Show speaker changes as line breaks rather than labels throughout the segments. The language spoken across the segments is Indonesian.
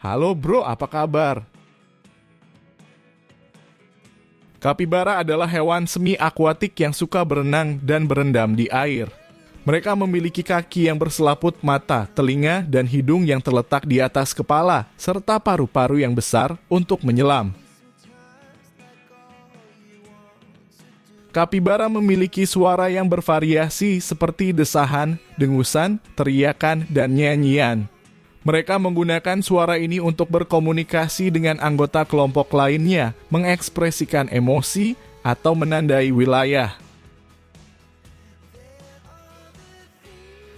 Halo bro, apa kabar? Kapibara adalah hewan semi-akuatik yang suka berenang dan berendam di air. Mereka memiliki kaki yang berselaput, mata, telinga, dan hidung yang terletak di atas kepala, serta paru-paru yang besar untuk menyelam. Kapibara memiliki suara yang bervariasi seperti desahan, dengusan, teriakan, dan nyanyian. Mereka menggunakan suara ini untuk berkomunikasi dengan anggota kelompok lainnya, mengekspresikan emosi, atau menandai wilayah.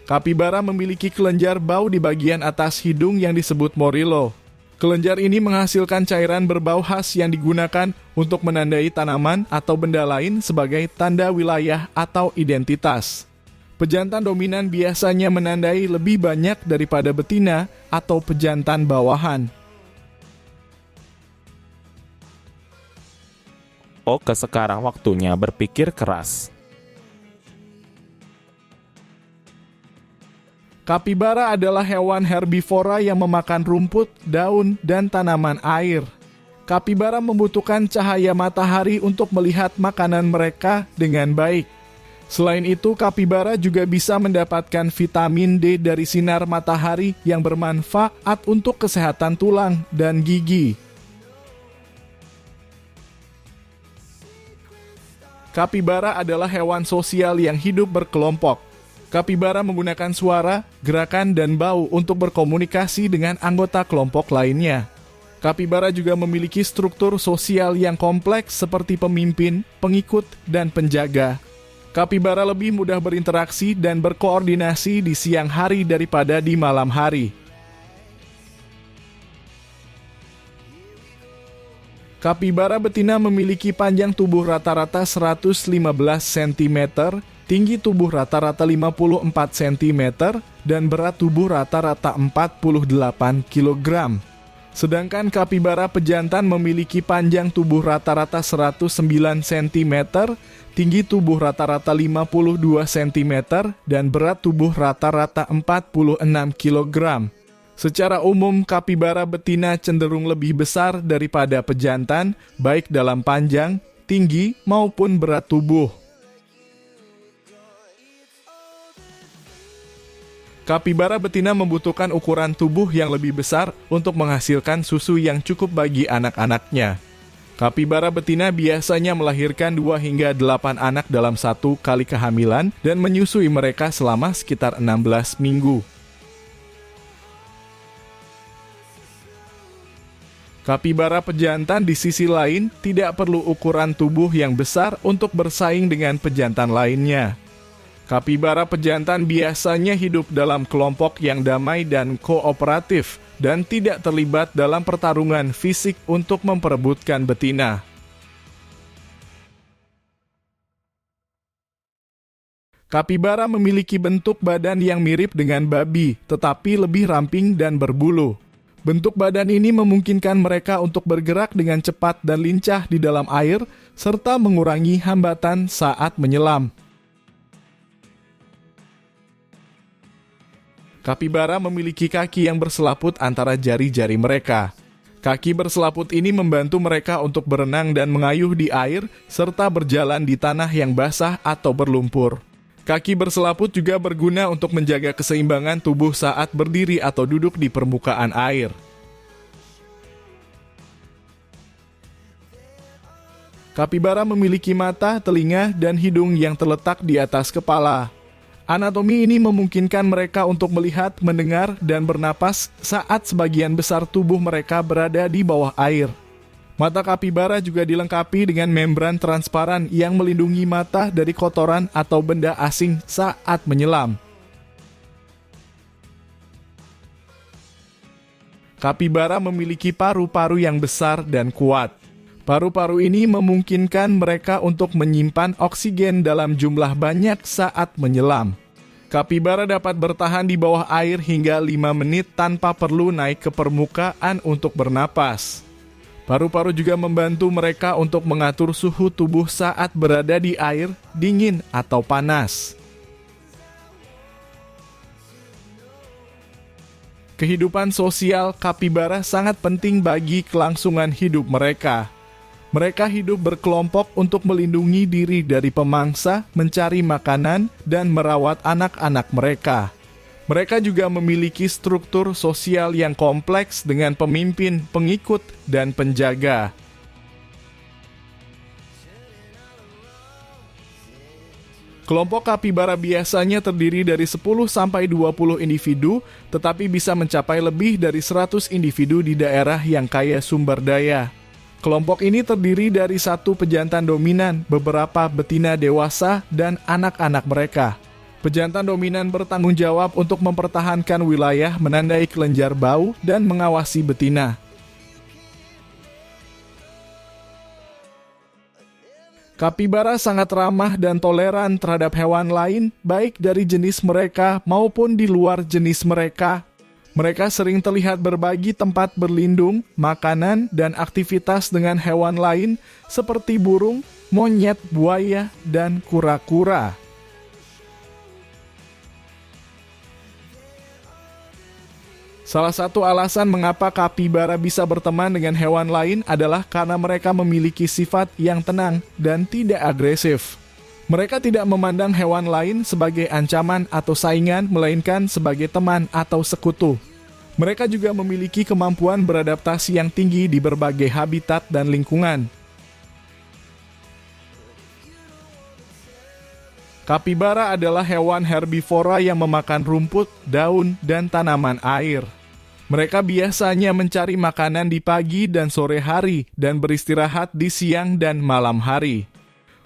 Kapibara memiliki kelenjar bau di bagian atas hidung yang disebut morilo. Kelenjar ini menghasilkan cairan berbau khas yang digunakan untuk menandai tanaman atau benda lain sebagai tanda wilayah atau identitas. Pejantan dominan biasanya menandai lebih banyak daripada betina atau pejantan bawahan.
Oke, sekarang waktunya berpikir keras.
Kapibara adalah hewan herbivora yang memakan rumput, daun, dan tanaman air. Kapibara membutuhkan cahaya matahari untuk melihat makanan mereka dengan baik. Selain itu, kapibara juga bisa mendapatkan vitamin D dari sinar matahari yang bermanfaat untuk kesehatan tulang dan gigi. Kapibara adalah hewan sosial yang hidup berkelompok. Kapibara menggunakan suara, gerakan, dan bau untuk berkomunikasi dengan anggota kelompok lainnya. Kapibara juga memiliki struktur sosial yang kompleks seperti pemimpin, pengikut, dan penjaga. Kapibara lebih mudah berinteraksi dan berkoordinasi di siang hari daripada di malam hari. Kapibara betina memiliki panjang tubuh rata-rata 115 cm, tinggi tubuh rata-rata 54 cm, dan berat tubuh rata-rata 48 kg. Sedangkan kapibara pejantan memiliki panjang tubuh rata-rata 109 cm, tinggi tubuh rata-rata 52 cm, dan berat tubuh rata-rata 46 kg. Secara umum, kapibara betina cenderung lebih besar daripada pejantan, baik dalam panjang, tinggi, maupun berat tubuh. Kapibara betina membutuhkan ukuran tubuh yang lebih besar untuk menghasilkan susu yang cukup bagi anak-anaknya. Kapibara betina biasanya melahirkan 2 hingga 8 anak dalam satu kali kehamilan dan menyusui mereka selama sekitar 16 minggu. Kapibara pejantan di sisi lain tidak perlu ukuran tubuh yang besar untuk bersaing dengan pejantan lainnya. Kapibara pejantan biasanya hidup dalam kelompok yang damai dan kooperatif dan tidak terlibat dalam pertarungan fisik untuk memperebutkan betina. Kapibara memiliki bentuk badan yang mirip dengan babi, tetapi lebih ramping dan berbulu. Bentuk badan ini memungkinkan mereka untuk bergerak dengan cepat dan lincah di dalam air, serta mengurangi hambatan saat menyelam. Kapibara memiliki kaki yang berselaput antara jari-jari mereka. Kaki berselaput ini membantu mereka untuk berenang dan mengayuh di air, serta berjalan di tanah yang basah atau berlumpur. Kaki berselaput juga berguna untuk menjaga keseimbangan tubuh saat berdiri atau duduk di permukaan air. Kapibara memiliki mata, telinga, dan hidung yang terletak di atas kepala. Anatomi ini memungkinkan mereka untuk melihat, mendengar, dan bernapas saat sebagian besar tubuh mereka berada di bawah air. Mata kapibara juga dilengkapi dengan membran transparan yang melindungi mata dari kotoran atau benda asing saat menyelam. Kapibara memiliki paru-paru yang besar dan kuat. Paru-paru ini memungkinkan mereka untuk menyimpan oksigen dalam jumlah banyak saat menyelam. Kapibara dapat bertahan di bawah air hingga 5 menit tanpa perlu naik ke permukaan untuk bernapas. Paru-paru juga membantu mereka untuk mengatur suhu tubuh saat berada di air, dingin atau panas. Kehidupan sosial kapibara sangat penting bagi kelangsungan hidup mereka. Mereka hidup berkelompok untuk melindungi diri dari pemangsa, mencari makanan, dan merawat anak-anak mereka. Mereka juga memiliki struktur sosial yang kompleks dengan pemimpin, pengikut, dan penjaga. Kelompok kapibara biasanya terdiri dari 10-20 individu, tetapi bisa mencapai lebih dari 100 individu di daerah yang kaya sumber daya. Kelompok ini terdiri dari satu pejantan dominan, beberapa betina dewasa, dan anak-anak mereka. Pejantan dominan bertanggung jawab untuk mempertahankan wilayah, menandai kelenjar bau, dan mengawasi betina. Kapibara sangat ramah dan toleran terhadap hewan lain, baik dari jenis mereka maupun di luar jenis mereka. Mereka sering terlihat berbagi tempat berlindung, makanan, dan aktivitas dengan hewan lain seperti burung, monyet, buaya, dan kura-kura. Salah satu alasan mengapa kapibara bisa berteman dengan hewan lain adalah karena mereka memiliki sifat yang tenang dan tidak agresif. Mereka tidak memandang hewan lain sebagai ancaman atau saingan, melainkan sebagai teman atau sekutu. Mereka juga memiliki kemampuan beradaptasi yang tinggi di berbagai habitat dan lingkungan. Kapibara adalah hewan herbivora yang memakan rumput, daun, dan tanaman air. Mereka biasanya mencari makanan di pagi dan sore hari dan beristirahat di siang dan malam hari.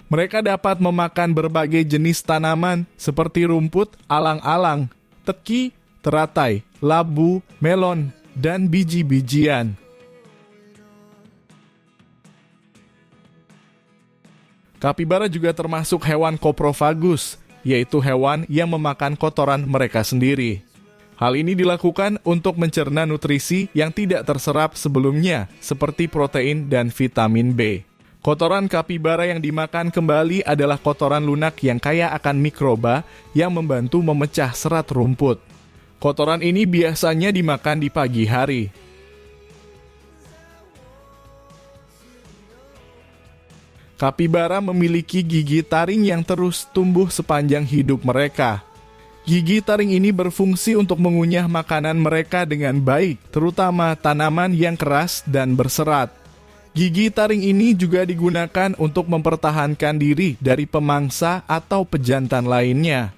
Mereka dapat memakan berbagai jenis tanaman seperti rumput, alang-alang, teki, teratai, labu, melon, dan biji-bijian. Kapibara juga termasuk hewan koprofagus, yaitu hewan yang memakan kotoran mereka sendiri. Hal ini dilakukan untuk mencerna nutrisi yang tidak terserap sebelumnya, seperti protein dan vitamin B. Kotoran kapibara yang dimakan kembali adalah kotoran lunak yang kaya akan mikroba yang membantu memecah serat rumput. Kotoran ini biasanya dimakan di pagi hari. Kapibara memiliki gigi taring yang terus tumbuh sepanjang hidup mereka. Gigi taring ini berfungsi untuk mengunyah makanan mereka dengan baik, terutama tanaman yang keras dan berserat. Gigi taring ini juga digunakan untuk mempertahankan diri dari pemangsa atau pejantan lainnya.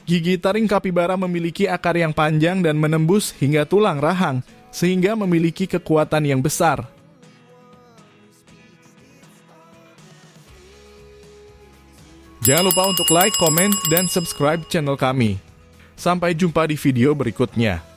Gigi taring kapibara memiliki akar yang panjang dan menembus hingga tulang rahang, sehingga memiliki kekuatan yang besar. Jangan lupa untuk like, komen, dan subscribe channel kami. Sampai jumpa di video berikutnya.